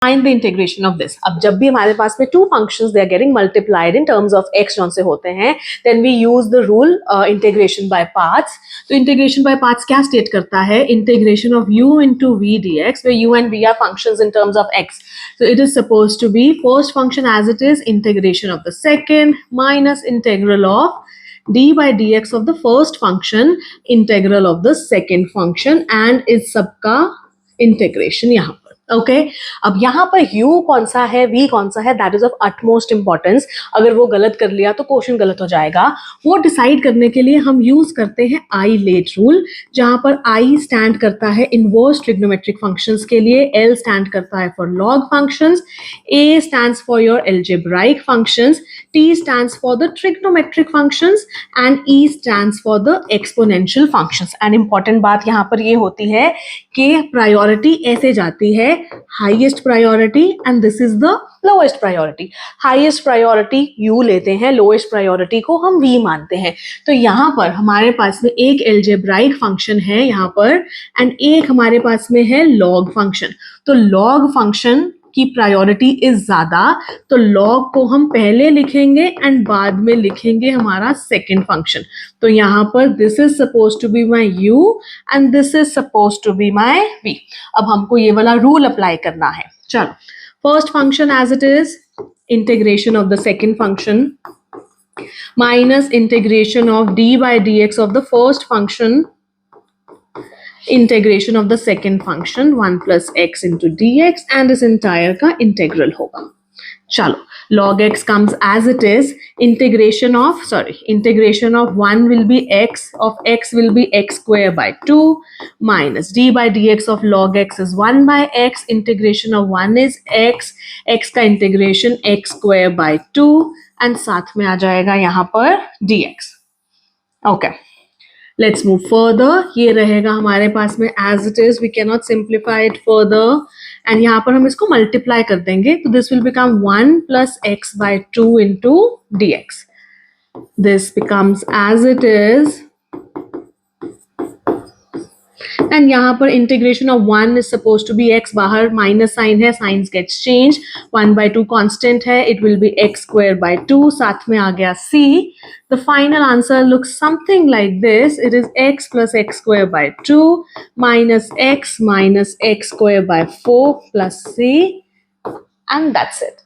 Find the integration of this. अब जब भी हमारे पास में two functions they are getting multiplied in terms of x जौन से होते हैं, then we use the rule integration by parts. तो integration by parts क्या state करता है? Integration of u into v dx, where u and v are functions in terms of x. So it is supposed to be first function as it is, integration of the second minus integral of d by dx of the first function, integral of the second function, and इस सब का integration यहाँ पर. Okay अब यहाँ पर u कौन सा है, v कौन सा है, that is of utmost importance. अगर वो गलत कर लिया तो क्वेश्चन गलत हो जाएगा. वो डिसाइड करने के लिए हम यूज करते हैं आई लेट रूल, जहां पर आई स्टैंड करता है इनवर्स ट्रिग्नोमेट्रिक फंक्शंस के लिए, एल स्टैंड करता है for log functions, A stands for your algebraic functions, T stands for the trigonometric functions and E stands for the exponential functions. And important बात यहाँ पर ये होती है कि प्रायोरिटी ऐसे जाती है, highest priority and this is the lowest priority. Highest priority u लेते हैं, लोएस्ट प्रायोरिटी को हम v मानते हैं. तो यहाँ पर हमारे पास में एक एल्जेब्राइक फंक्शन है यहाँ पर, एंड एक हमारे पास में है लॉग फंक्शन. तो लॉग फंक्शन की प्रायोरिटी इज ज्यादा, तो लॉग को हम पहले लिखेंगे एंड बाद में लिखेंगे हमारा सेकंड फंक्शन. तो यहाँ पर this is suppose to be my u and this is suppose to be my v. अब हमको ये वाला रूल अप्लाई करना है. चलो, first function as it is, integration of the second function minus integration of d by dx of the first function, integration of the second function 1 plus x into dx, and this entire का integral होगा. चलो, log x comes as it is, integration of 1 will be x, of x will be x square by 2 minus d by dx of log x is 1 by x, integration of 1 is x, x का integration x square by 2, and साथ में आ जाएगा यहाँ पर dx. Okay. Let's move further. ये रहेगा हमारे पास में as it is, we cannot simplify it further, and यहाँ पर हम इसको multiply कर देंगे, तो this will become 1 plus x by 2 into dx. This becomes as it is, and यहाँ पर integration of 1 is supposed to be x, बाहर minus sign है, signs gets changed, 1 by 2 constant है, it will be x square by 2, साथ में आ गया c. The final answer looks something like this. It is x plus x square by 2 minus x square by 4 plus c, and that's it.